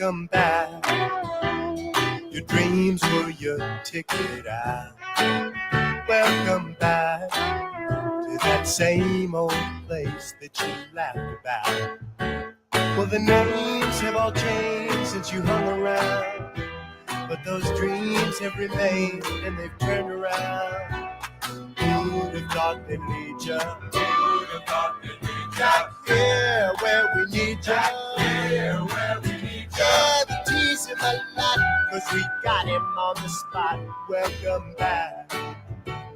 welcome back. Your dreams were your ticket out. Welcome back to that same old place that you laughed about. Well, the names have all changed since you hung around, but those dreams have remained and they've turned around. Who'd have thought they'd lead ya? Who'd have thought they'd lead ya? Back here where we need ya. Back here where we need ya. Yeah, the tease him a lot, 'cause we got him on the spot. Welcome back.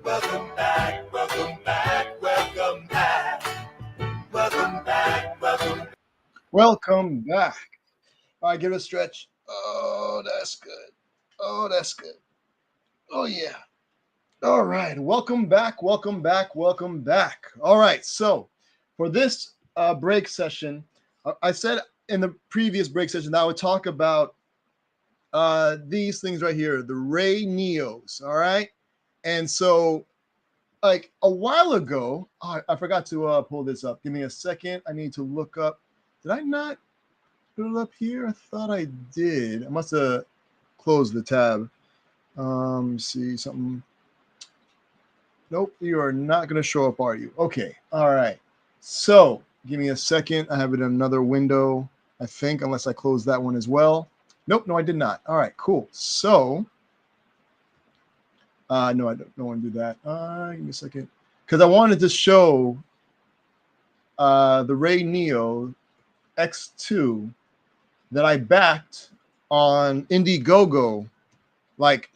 Welcome back. Welcome back. Welcome back. Welcome back. Welcome back. Welcome back. All right, give it a stretch. Oh, that's good. Oh, that's good. Oh, yeah. All right. Welcome back. Welcome back. Welcome back. All right. So for this break session, I said in the previous break session that I would talk about these things right here, the Ray Neos. All right. And so like a while ago, I forgot to pull this up. Give me a second. I need to look up. Did I not put it up here? I thought I did. I must have closed the tab. See something. Nope, you are not going to show up, are you? Okay. All right. So give me a second. I have it in another window, I think, unless I close that one as well. Nope, no, I did not. All right, cool. So, no, I don't want to do that. Give me a second. Because I wanted to show the Ray Neo X2 that I backed on Indiegogo like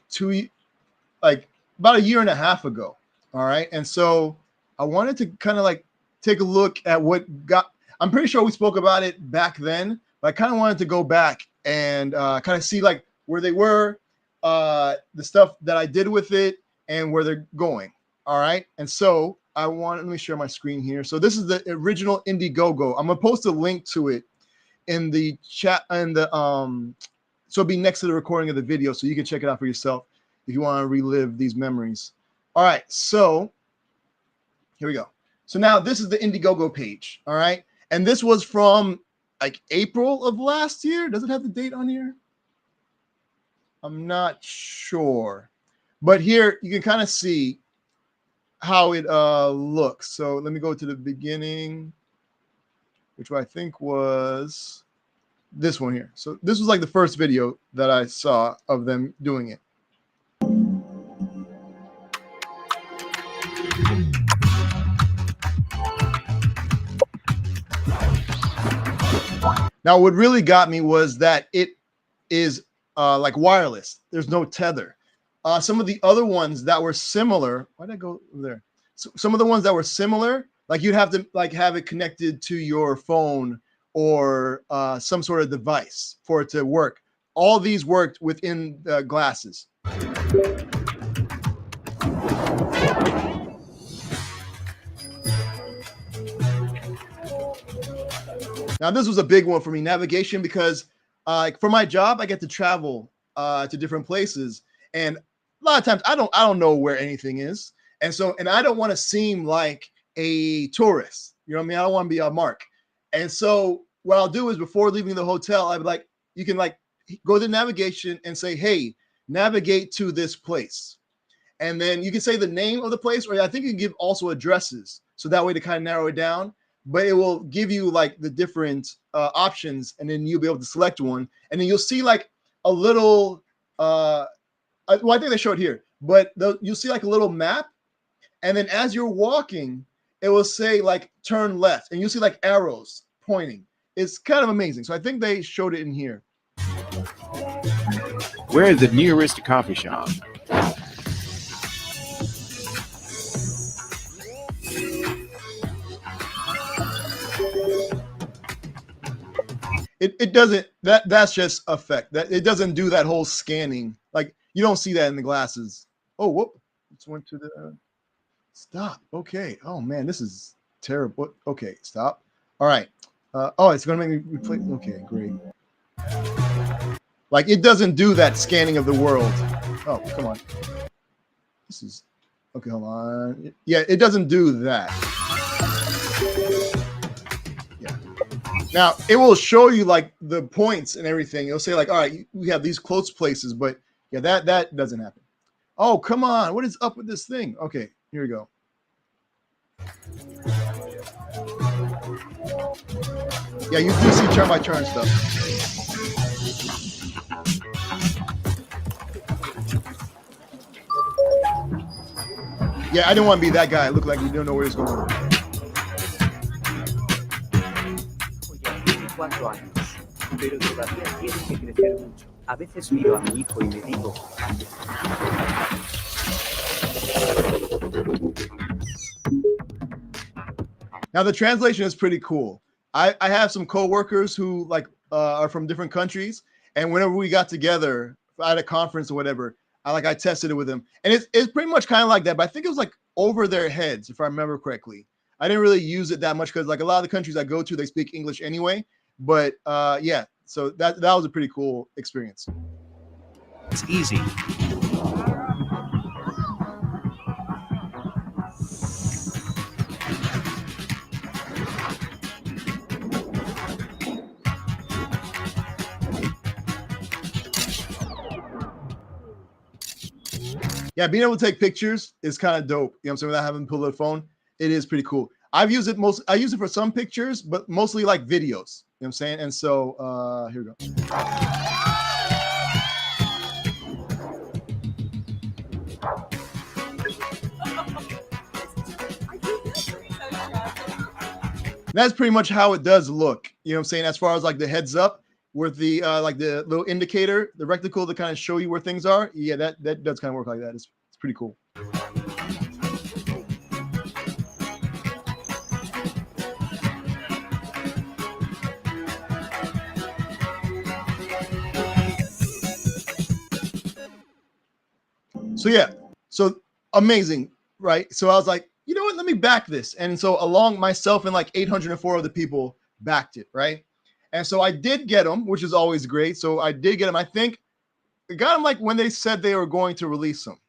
about a year and a half ago. All right. And so I wanted to kind of like take a look at what got, I'm pretty sure we spoke about it back then, but I kind of wanted to go back and kind of see like where they were, the stuff that I did with it and where they're going. All right. And so let me share my screen here. So this is the original Indiegogo. I'm going to post a link to it in the chat and so it'll be next to the recording of the video. So you can check it out for yourself if you want to relive these memories. All right, so here we go. So now this is the Indiegogo page, all right? And this was from like April of last year. Does it have the date on here? I'm not sure. But here you can kind of see how it looks. So let me go to the beginning, which I think was this one here. So this was like the first video that I saw of them doing it. Now, what really got me was that it is like wireless. There's no tether. Some of the other ones that were similar, why did I go there? So some of the ones that were similar, like you'd have to like have it connected to your phone or some sort of device for it to work. All these worked within the glasses. Now, this was a big one for me, navigation, because for my job, I get to travel to different places. And a lot of times I don't know where anything is. And I don't want to seem like a tourist. You know what I mean? I don't want to be a mark. And so what I'll do is before leaving the hotel, I'd be like, you can like go to navigation and say, hey, navigate to this place. And then you can say the name of the place, or I think you can give also addresses. So that way to kind of narrow it down. But it will give you like the different options, and then you'll be able to select one. And then you'll see like a little, I think they showed here, but you'll see like a little map. And then as you're walking, it will say like turn left, and you'll see like arrows pointing. It's kind of amazing. So I think they showed it in here. Where is the nearest coffee shop? It doesn't, that's just effect. That it doesn't do that whole scanning. Like you don't see that in the glasses. Oh, whoop. Just went to the stop. Okay. Oh man, this is terrible. Okay, stop. All right. Oh, it's gonna make me replay. Okay, great. Like it doesn't do that scanning of the world. Oh, come on. This is okay, hold on. Yeah, it doesn't do that. Yeah. Now it will show you like the points and everything. It'll say like, all right, we have these close places, but yeah, that doesn't happen. Oh, come on. What is up with this thing? Okay, here we go. Yeah, you do see turn by turn stuff. Yeah, I didn't want to be that guy. It looked like he didn't know where he's going. Hoy ya tiene 4 años, pero todavía tiene que crecer mucho. A veces miro a mi hijo y me digo, Now the translation is pretty cool. I have some coworkers who like are from different countries, and whenever we got together at a conference or whatever, I tested it with them, and it's pretty much kind of like that. But I think it was like over their heads, if I remember correctly. I didn't really use it that much because like a lot of the countries I go to, they speak English anyway. But yeah, so that was a pretty cool experience. It's easy. Yeah, being able to take pictures is kind of dope. You know what I'm saying? Without having to pull a phone, it is pretty cool. I use it for some pictures, but mostly like videos. You know what I'm saying? And so here we go. That's pretty much how it does look. You know what I'm saying? As far as like the heads up with the like the little indicator, the reticle to kind of show you where things are. Yeah, that does kind of work like that. It's pretty cool. So yeah, so amazing, right? So I was like, you know what? Let me back this. And so along myself and like 804 other people backed it, right? And so I did get them, which is always great. So I did get them. I think I got them like when they said they were going to release them.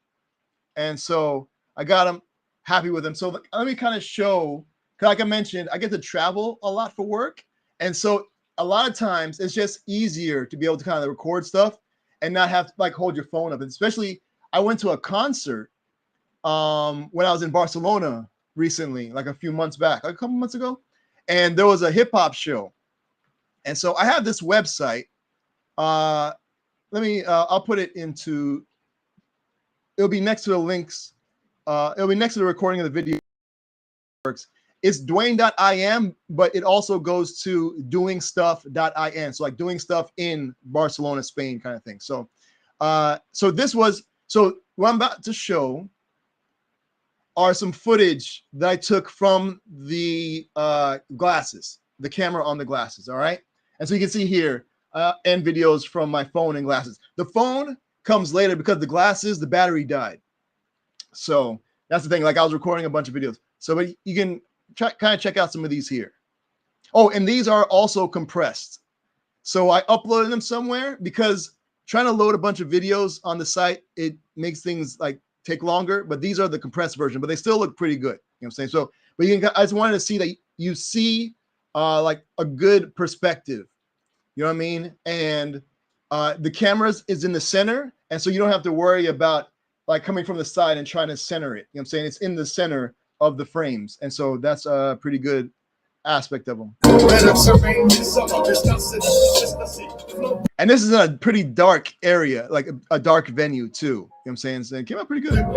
And so I got them, happy with them. So let me kind of show, like I mentioned, I get to travel a lot for work. And so a lot of times it's just easier to be able to kind of record stuff and not have to like hold your phone up. And especially I went to a concert when I was in Barcelona recently, like a few months back, like a couple months ago. And there was a hip hop show. And so I have this website. I'll put it into, it'll be next to the links. It'll be next to the recording of the video. It's Dwayne.im, but it also goes to doingstuff.in. So like doing stuff in Barcelona, Spain kind of thing. So, so what I'm about to show are some footage that I took from the glasses, the camera on the glasses. All right. And so you can see here and videos from my phone and glasses. The phone comes later because the glasses, the battery died. So that's the thing. Like I was recording a bunch of videos. So but you can kind of check out some of these here. Oh, and these are also compressed. So I uploaded them somewhere because trying to load a bunch of videos on the site, it makes things like take longer, but these are the compressed version, but they still look pretty good. You know what I'm saying? So, but you can, I just wanted to see that you see like a good perspective, you know what I mean? And the cameras is in the center. And so you don't have to worry about like coming from the side and trying to center it. You know what I'm saying? It's in the center of the frames. And so that's a pretty good aspect of them. And this is in a pretty dark area, like a dark venue too. You know what I'm saying? So it came out pretty good. Come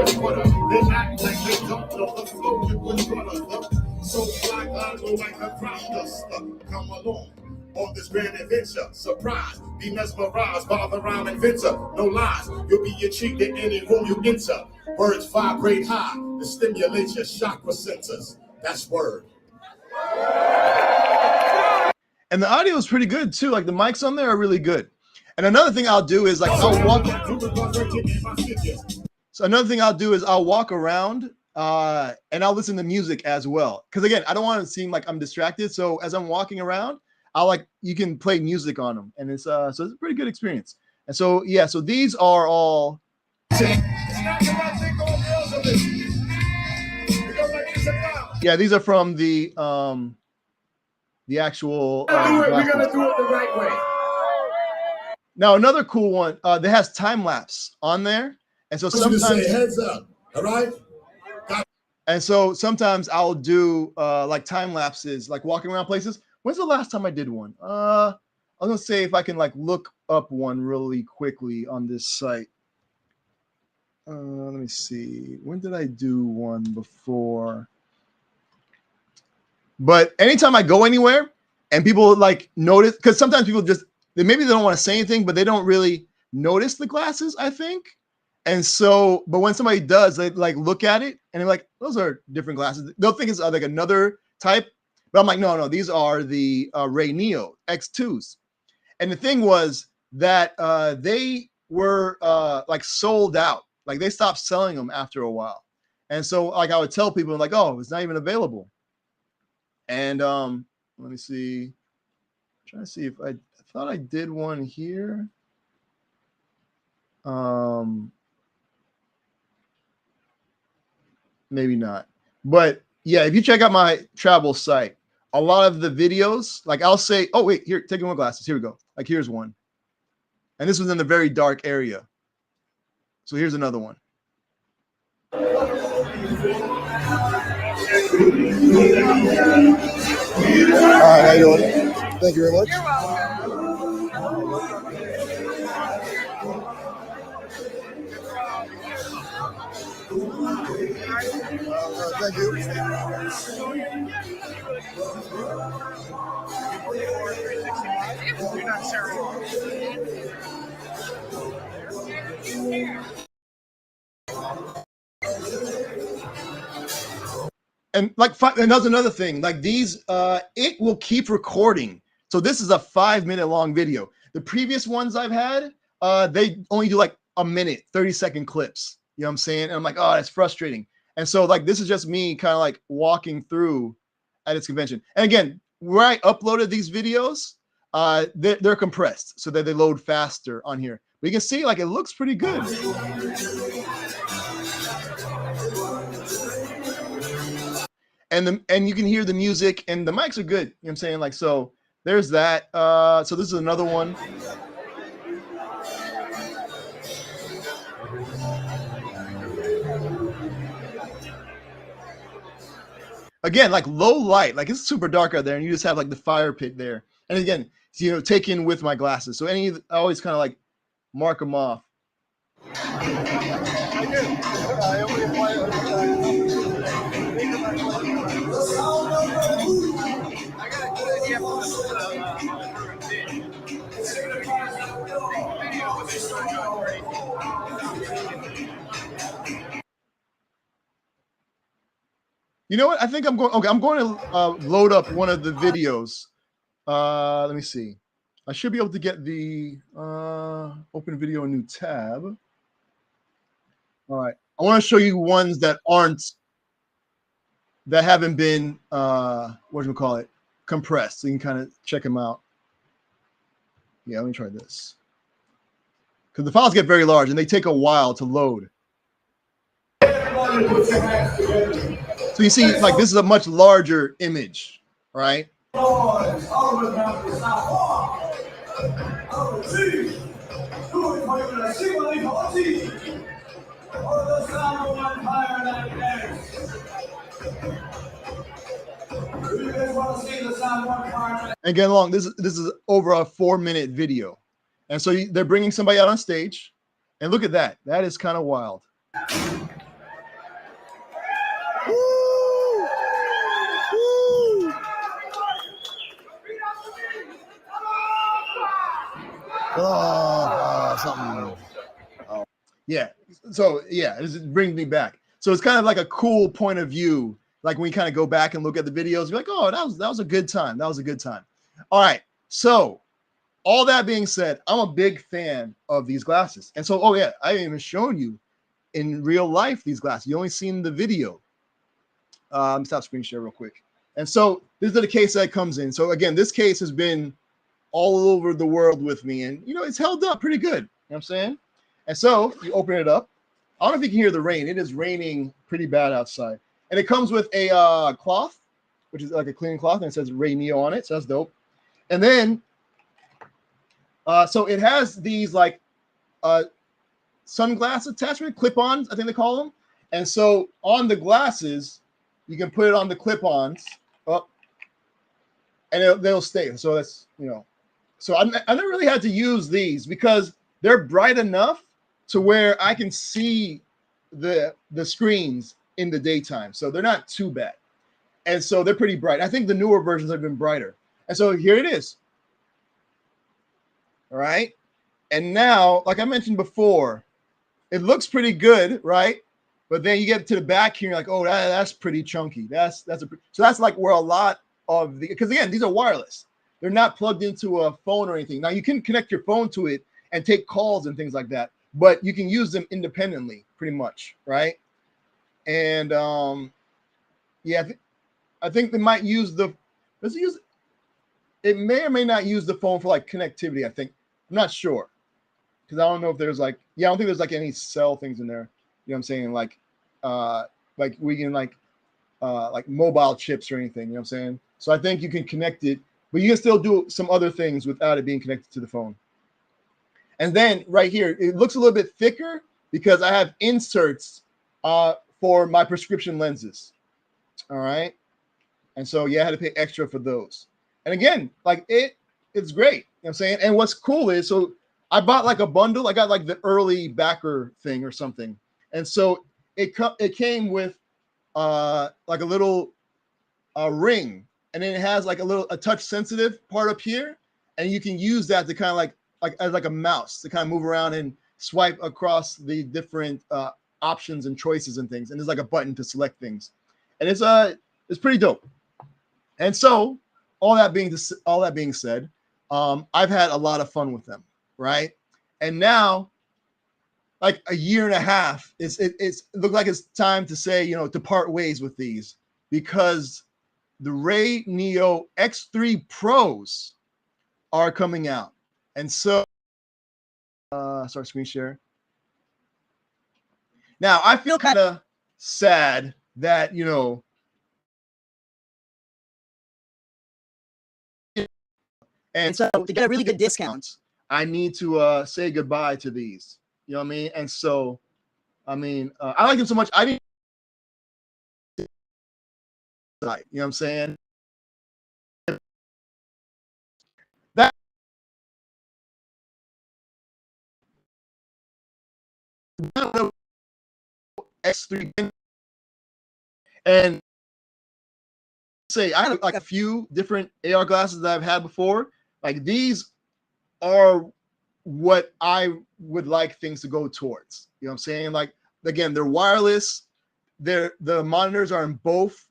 along on this grand adventure. Surprise, be mesmerized by the rhyme inventor. No lies, you'll be intrigued in any room you enter. Words vibrate high to stimulate your chakra centers. That's word. And the audio is pretty good too. Like the mics on there are really good. And another thing I'll do is like I'll walk. So another thing I'll do is I'll walk around and I'll listen to music as well. Because again, I don't want to seem like I'm distracted. So as I'm walking around, you can play music on them, and it's so it's a pretty good experience. And so yeah, so these are all. Yeah, these are from the the actual. We're gonna do it the right way. Now another cool one that has time lapse on there, and so sometimes heads up. All right. And so sometimes I'll do like time lapses, like walking around places. When's the last time I did one? I'm gonna say if I can like look up one really quickly on this site. Let me see. When did I do one before? But anytime I go anywhere and people like notice, because sometimes people just maybe they don't want to say anything, but they don't really notice the glasses, I think. And so, but when somebody does, they like look at it and they're like, those are different glasses. They'll think it's like another type. But I'm like, no, these are the Ray Neo X2s. And the thing was that they were like sold out. Like they stopped selling them after a while. And so like I would tell people like, oh, it's not even available. And let me see. I'm trying to see if I thought I did one here. Maybe not. But yeah, if you check out my travel site, a lot of the videos, like I'll say, oh, wait, here, taking more glasses. Here we go. Like here's one. And this was in the very dark area. So here's another one. All right, how you doing? Thank you very much. You're welcome. Thank you. You're not sure. And like, and that's another thing. Like these, it will keep recording. So this is a 5-minute long video. The previous ones I've had, they only do like a minute, 30-second clips. You know what I'm saying? And I'm like, oh, that's frustrating. And so like, this is just me kind of like walking through at its convention. And again, where I uploaded these videos, they're compressed so that they load faster on here. But you can see like, it looks pretty good. And you can hear the music and the mics are good. You know what I'm saying? Like, so there's that. So this is another one. Again, like low light, like it's super dark out there and you just have like the fire pit there. And again, you know, taken with my glasses. So I always kind of like mark them off. You know what? I think I'm going. Okay, I'm going to load up one of the videos. Let me see. I should be able to get the open video, a new tab. All right. I want to show you ones that haven't been what do you call it, compressed. So you can kind of check them out. Yeah, let me try this. Because the files get very large and they take a while to load. So you see, like this is a much larger image, right? And get along. This is over a 4-minute video, and so they're bringing somebody out on stage, and look at that. That is kind of wild. Something. Oh. Yeah. So yeah, this brings me back. So it's kind of like a cool point of view. Like when you kind of go back and look at the videos, you're like, oh, that was a good time. That was a good time. All right. So all that being said, I'm a big fan of these glasses. And so, oh yeah, I haven't even shown you in real life these glasses. You only seen the video. Stop screen share real quick. And so this is the case that comes in. So again, this case has been all over the world with me, and you know it's held up pretty good. You know what I'm saying? And so you open it up. I don't know if you can hear the rain. It is raining pretty bad outside, and it comes with a cloth which is like a clean cloth, and it says Ray Neo on it. So that's dope. And then, so it has these like sunglass attachment clip-ons, I think they call them. And so on the glasses, you can put it on the clip-ons up, and they'll stay. So that's, you know, so I never really had to use these because they're bright enough to where I can see the screens in the daytime. So they're not too bad. And so they're pretty bright. I think the newer versions have been brighter. And so here it is. All right. And now, like I mentioned before, it looks pretty good, right? But then you get to the back here, you're like, oh, that's pretty chunky. So that's like where a lot of the, because again, these are wireless. They're not plugged into a phone or anything. Now you can connect your phone to it and take calls and things like that, but you can use them independently, pretty much, right? And yeah, I think they might use it may or may not use the phone for like connectivity. I think, I'm not sure, because I don't know if there's like, I don't think there's like any cell things in there. You know what I'm saying? Like we can like mobile chips or anything. You know what I'm saying? So I think you can connect it, but you can still do some other things without it being connected to the phone. And then right here, it looks a little bit thicker because I have inserts for my prescription lenses. All right. And so, yeah, I had to pay extra for those. And again, like it's great. You know what I'm saying? And what's cool is, so I bought like a bundle. I got like the early backer thing or something. And so it came with like a little ring, and then it has like a touch sensitive part up here, and you can use that to kind of like as like a mouse to kind of move around and swipe across the different options and choices and things. And there's like a button to select things, and it's pretty dope. And so all that being said, I've had a lot of fun with them, right? And now, like a year and a half, it looked like it's time to say, you know, to part ways with these, because the Ray Neo X3 Pros are coming out. And so, start screen share. Now, I feel kind of sad that, you know, and so to get a really good discount, I need to say goodbye to these. You know what I mean? And so, I mean, I like them so much. I didn't, you know what I'm saying? That X3, and say I have like a few different AR glasses that I've had before. Like these are what I would like things to go towards. You know what I'm saying? Like, again, they're wireless. The monitors are in both.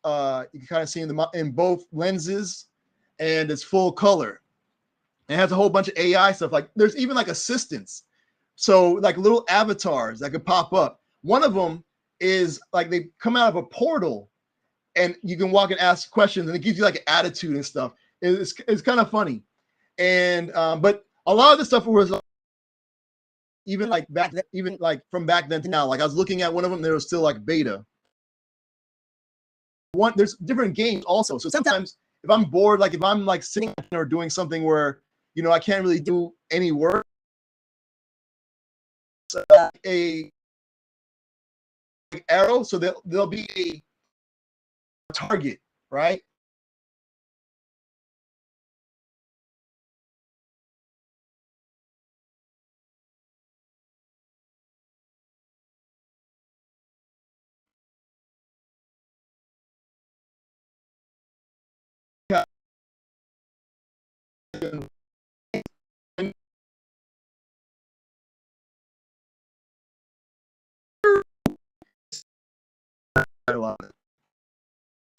You can kind of see in both lenses, and it's full color. It has a whole bunch of AI stuff. Like there's even like assistants. So like little avatars that could pop up. One of them is like they come out of a portal, and you can walk and ask questions, and it gives you like an attitude and stuff. It's kind of funny. And but a lot of the stuff was even like from back then to now. Like I was looking at one of them, there was still like beta. There's different games also. So sometimes if I'm bored, like if I'm like sitting or doing something where, you know, I can't really do any work, a arrow, so there'll be a target, right?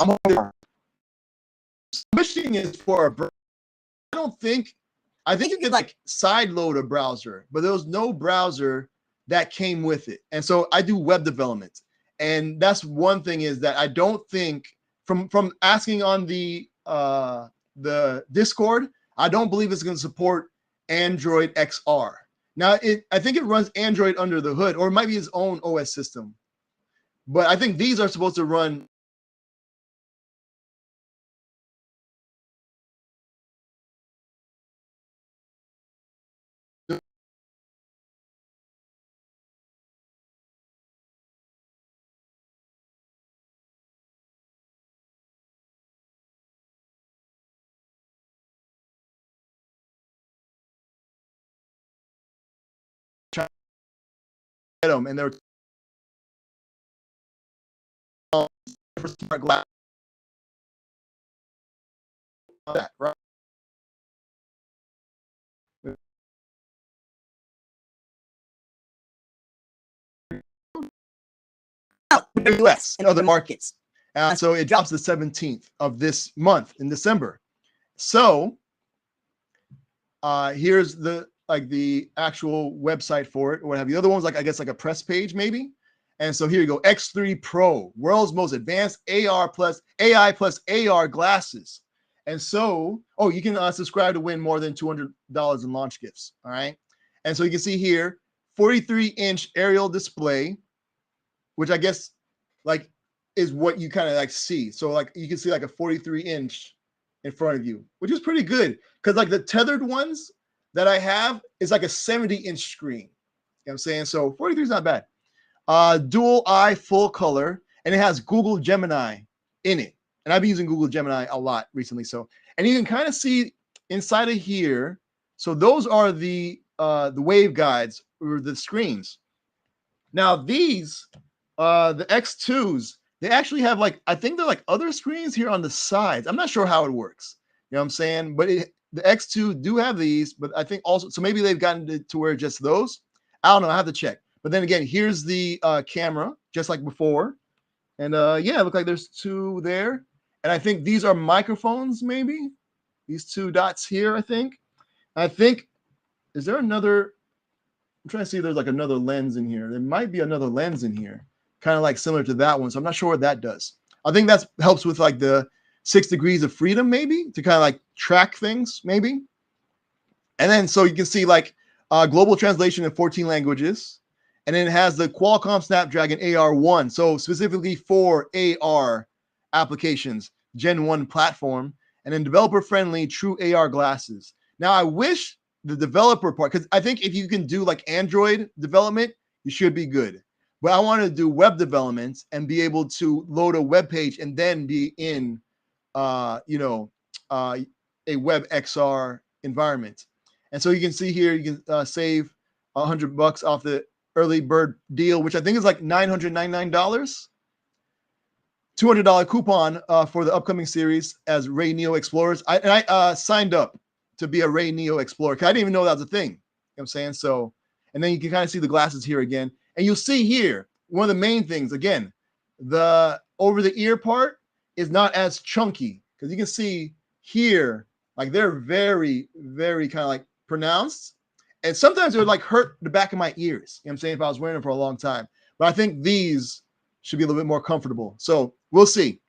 I'm wishing is for a browser. I think you could like side load a browser, but there was no browser that came with it. And so I do web development. And that's one thing, is that I don't think from asking on the Discord, I don't believe it's going to support Android XR. Now I think it runs Android under the hood, or it might be its own OS system. But I think these are supposed to run them, and they're for smart glass. That, right? Out in the US and other markets. So it drops the 17th of this month in December. So here's the actual website for it or what have you. The other one's like, I guess, like a press page maybe. And so here you go, X3 Pro, world's most advanced AI plus AR glasses. And so, oh, you can subscribe to win more than $200 in launch gifts. All right. And so you can see here, 43-inch aerial display, which I guess like is what you kind of like see. So like you can see like a 43-inch in front of you, which is pretty good. Because like the tethered ones that I have is like a 70-inch screen. You know what I'm saying? So 43 is not bad. Dual eye full color, and it has Google Gemini in it. And I've been using Google Gemini a lot recently. So, and you can kind of see inside of here. So those are the waveguides or the screens. Now these, the X2s, they actually have like, I think they're like other screens here on the sides. I'm not sure how it works. You know what I'm saying? But the X2 do have these, but I think also, so maybe they've gotten to where just those. I don't know. I have to check. But then again, here's the camera, just like before. And yeah, it looks like there's two there. And I think these are microphones, maybe. These two dots here, I think. Is there another? I'm trying to see if there's like another lens in here. There might be another lens in here, kind of like similar to that one. So I'm not sure what that does. I think that helps with like the 6 degrees of freedom, maybe, to kind of like track things, maybe. And then so you can see like global translation in 14 languages. And then it has the Qualcomm Snapdragon AR1. So specifically for AR applications, Gen 1 platform, and then developer-friendly true AR glasses. Now, I wish the developer part, because I think if you can do like Android development, you should be good. But I want to do web development and be able to load a web page and then be in, a web XR environment. And so you can see here, you can save $100 off the early bird deal, which I think is like $999. $200 coupon for the upcoming series as Ray Neo Explorers. I signed up to be a Ray Neo Explorer because I didn't even know that was a thing. You know what I'm saying? So, and then you can kind of see the glasses here again. And you'll see here, one of the main things, again, the over the ear part is not as chunky because you can see here, like they're very, very kind of like pronounced. And sometimes it would like hurt the back of my ears. You know what I'm saying? If I was wearing them for a long time. But I think these should be a little bit more comfortable. So we'll see.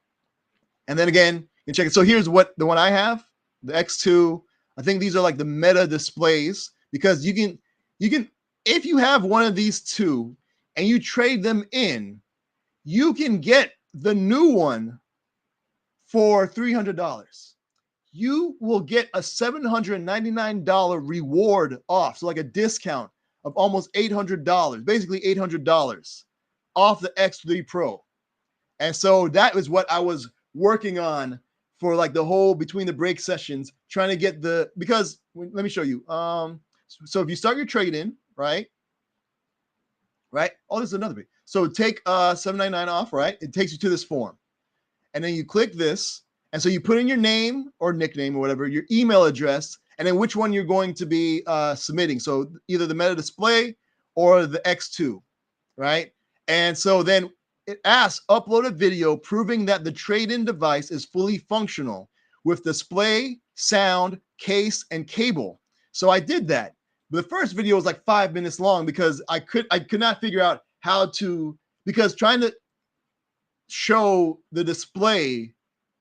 And then again, you can check it. So here's what the one I have, the X2. I think these are like the meta displays because you can, if you have one of these two and you trade them in, you can get the new one for $300. You will get a $799 reward off. So like a discount of almost $800, basically $800 off the X3 Pro. And so that is what I was working on for like the whole between the break sessions, trying to get because let me show you. So if you start your trade in, right? Oh, this is another bit. So take $799 off, right? It takes you to this form. And then you click this. And so you put in your name or nickname or whatever, your email address, and then which one you're going to be submitting. So either the Meta Display or the X2, right? And so then it asks, upload a video proving that the trade-in device is fully functional with display, sound, case, and cable. So I did that. The first video was like 5 minutes long because I could not figure out how to, because trying to show the display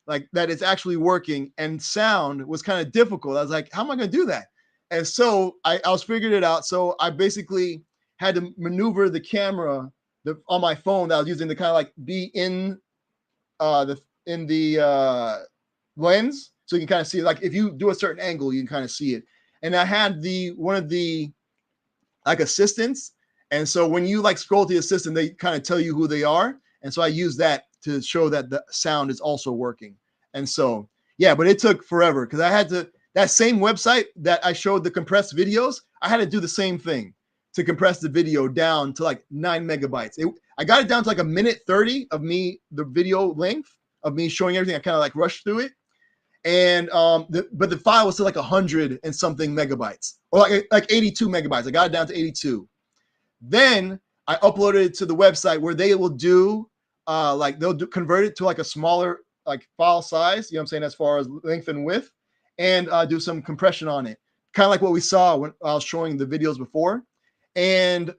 like that it's actually working and sound was kind of difficult. I was like, how am I going to do that? And so I was figuring it out. So I basically had to maneuver the camera on my phone that I was using to kind of like be in the lens. So you can kind of see, like if you do a certain angle, you can kind of see it. And I had one of the like assistants. And so when you like scroll to the assistant, they kind of tell you who they are. And so I use that to show that the sound is also working. And so, yeah, but it took forever because I had to, that same website that I showed the compressed videos, I had to do the same thing. to compress the video down to like 9 megabytes. I got it down to like a minute 30 of me, the video length of me showing everything. I kind of like rushed through it. And but the file was still like 100 and something megabytes, or like 82 megabytes. I got it down to 82. Then I uploaded it to the website where they will do convert it to like a smaller like file size, you know what I'm saying, as far as length and width, and do some compression on it, kind of like what we saw when I was showing the videos before. And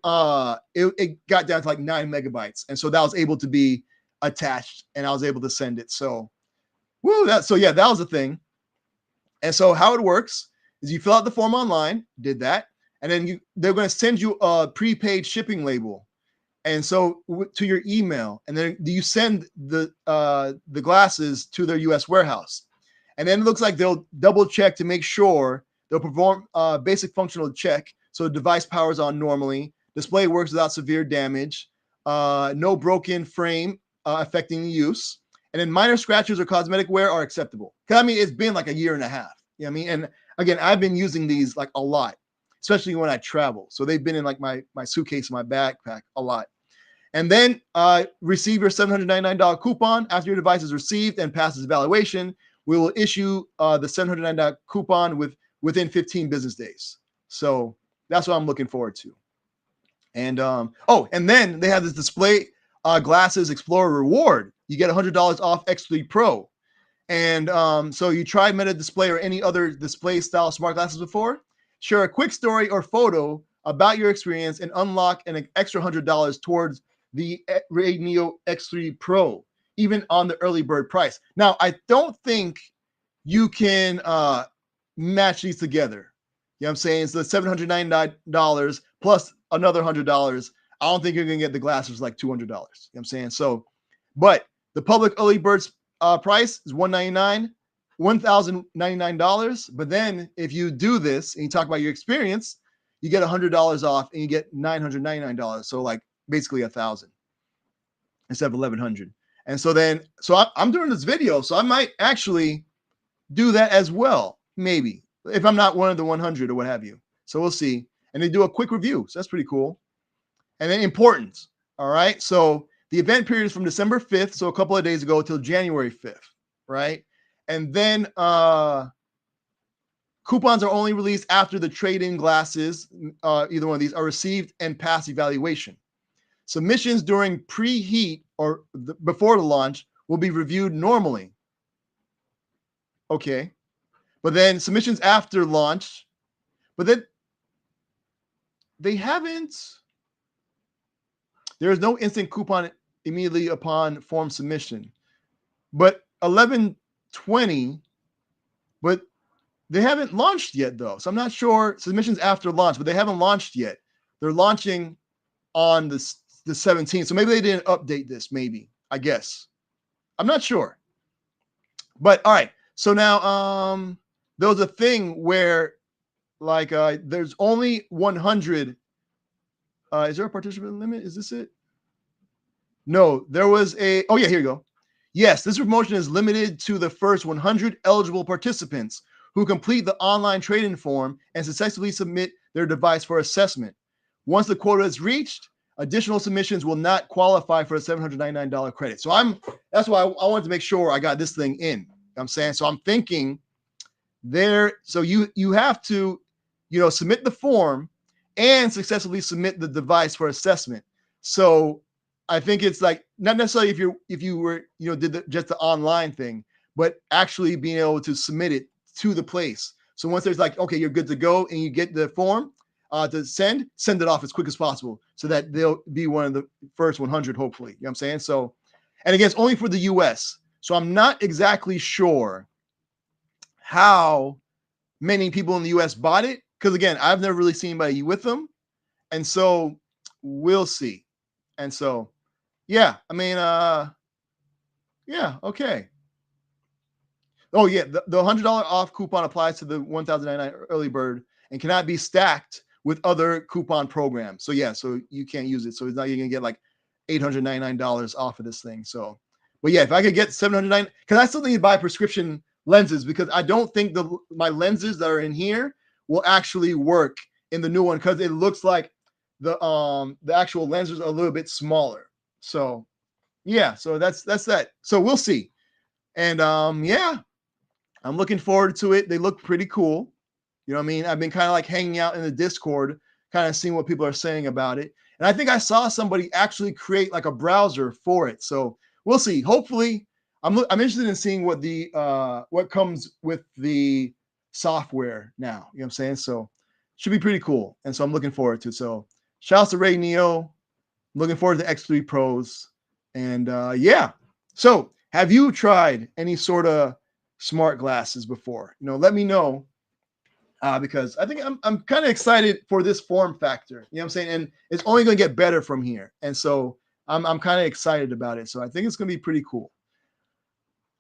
it got down to like 9 megabytes, and so that was able to be attached, and I was able to send it. So that was the thing. And so how it works is you fill out the form online, did that, and then they're going to send you a prepaid shipping label, and so to your email, and then you send the glasses to their U.S. warehouse, and then it looks like they'll double check to make sure. They'll perform a basic functional check, so the device powers on normally, display works without severe damage, no broken frame affecting the use. And then minor scratches or cosmetic wear are acceptable. Because I mean, it's been like a year and a half. You know what I mean? And again, I've been using these like a lot, especially when I travel. So they've been in like my suitcase, my backpack a lot. And then receive your $799 coupon after your device is received and passes evaluation. We will issue the $799 coupon within 15 business days. So that's what I'm looking forward to. And and then they have this display glasses Explorer reward. You get $100 off X3 Pro. And so you tried Meta Display or any other display style smart glasses before? Share a quick story or photo about your experience and unlock an extra $100 towards the Ray Neo X3 Pro, even on the early bird price. Now, I don't think you can match these together. You know what I'm saying? So $799 plus another $100. I don't think you're going to get the glasses for like $200. You know what I'm saying? So, but the public early bird's price is $1,099. But then if you do this and you talk about your experience, you get $100 off and you get $999. So like basically $1,000 instead of $1,100. And so I'm doing this video, so I might actually do that as well, maybe, if I'm not one of the 100 or what have you. So we'll see. And they do a quick review. So that's pretty cool. And then important. All right. So the event period is from December 5th, so a couple of days ago, till January 5th, right? And then coupons are only released after the trade-in glasses, either one of these, are received and pass evaluation. Submissions during preheat or before the launch will be reviewed normally. Okay. But then submissions after launch, but then they haven't. There is no instant coupon immediately upon form submission. But 11/20, but they haven't launched yet though. So I'm not sure submissions after launch, but they haven't launched yet. They're launching on the 17th. So maybe they didn't update this, maybe, I guess. I'm not sure. But all right. So now there was a thing where like there's only 100. Is there a participant limit? Is this it? No, there was a, oh yeah, here you go. Yes, this promotion is limited to the first 100 eligible participants who complete the online trade-in form and successfully submit their device for assessment. Once the quota is reached, additional submissions will not qualify for a $799 credit. So that's why I wanted to make sure I got this thing in. You know what I'm saying? So I'm thinking so you have to, submit the form and successfully submit the device for assessment. So I think it's like not necessarily if you were did just the online thing, but actually being able to submit it to the place. So once there's like, okay, you're good to go, and you get the form to send it off as quick as possible, so that they'll be one of the first 100, hopefully. You know what I'm saying? So, and again, it's only for the U.S. So I'm not exactly sure how many people in the U.S. bought it, because again, I've never really seen anybody with them, and so we'll see. And so, yeah, I mean, yeah, okay. Oh yeah, the $100 off coupon applies to the $1,099 early bird and cannot be stacked with other coupon programs. So yeah, so you can't use it. So it's not you're gonna get like $899 off of this thing. So, but yeah, if I could get $709, because I still need to buy prescription lenses, because I don't think my lenses that are in here will actually work in the new one, because it looks like the actual lenses are a little bit smaller. So yeah, so that's that. So we'll see. And yeah, I'm looking forward to it. They look pretty cool. You know what I mean? I've been kind of like hanging out in the Discord, kind of seeing what people are saying about it. And I think I saw somebody actually create like a browser for it. So we'll see. Hopefully, I'm interested in seeing what comes with the software now. You know what I'm saying? So should be pretty cool. And so I'm looking forward to it. So shout out to Ray Neo. Looking forward to X3 Pros. And yeah. So have you tried any sort of smart glasses before? You know, let me know. Because I think I'm kind of excited for this form factor. You know what I'm saying? And it's only going to get better from here. And so I'm kind of excited about it. So I think it's going to be pretty cool.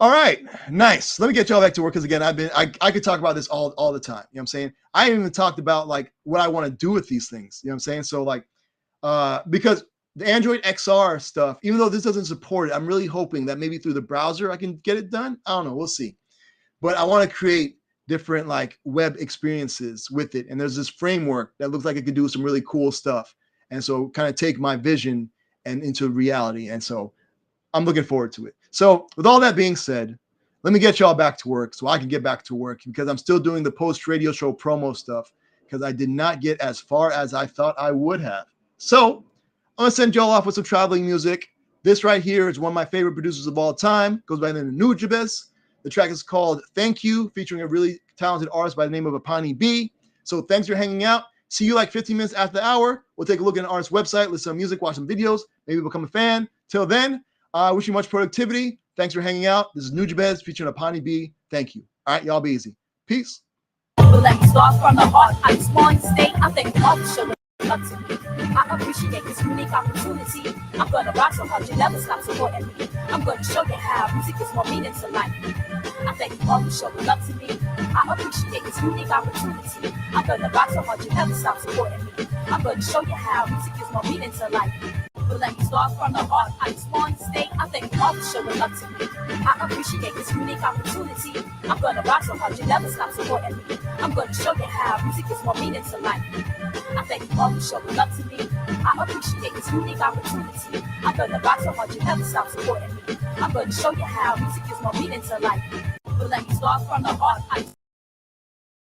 All right, nice. Let me get y'all back to work because again, I could talk about this all the time. You know what I'm saying? I haven't even talked about like what I want to do with these things. You know what I'm saying? So like, because the Android XR stuff, even though this doesn't support it, I'm really hoping that maybe through the browser I can get it done. I don't know. We'll see. But I want to create different like web experiences with it. And there's this framework that looks like it could do some really cool stuff. And so kind of take my vision and into reality. And so I'm looking forward to it. So with all that being said, let me get y'all back to work so I can get back to work because I'm still doing the post radio show promo stuff because I did not get as far as I thought I would have. So I'm going to send y'all off with some traveling music. This right here is one of my favorite producers of all time. Goes by the name of Nujabes. The track is called Thank You, featuring a really talented artist by the name of Apani B. So thanks for hanging out. See you like 15 minutes after the hour. We'll take a look at an artist's website, listen to music, watch some videos, maybe become a fan. Till then, I wish you much productivity. Thanks for hanging out. This is Nujabes featuring Apani B. Thank you. All right, y'all be easy. Peace. But let me start from the heart. I just want to stay. I thank all the sugar up to me. I appreciate this unique opportunity. I'm gonna rock so hard you never stop supporting me. I'm gonna show you how music is more meaning to life. I thank you all for showing up to me. I appreciate this unique opportunity. I'm gonna rock so hard you never stop supporting me. I'm gonna show you how music is more meaning to life. But let me start from the heart. I just want to stay. I thank you all for showing up to me. I appreciate this unique opportunity. I'm gonna rock so hard you never stop supporting me. I'm gonna show you how music is more meaning to life. I thank you all for showing up to me. I appreciate this unique opportunity. I'm gonna rock so hard you never stop supporting me. I'm gonna show you how music is more meaning to life. But let me start from the heart.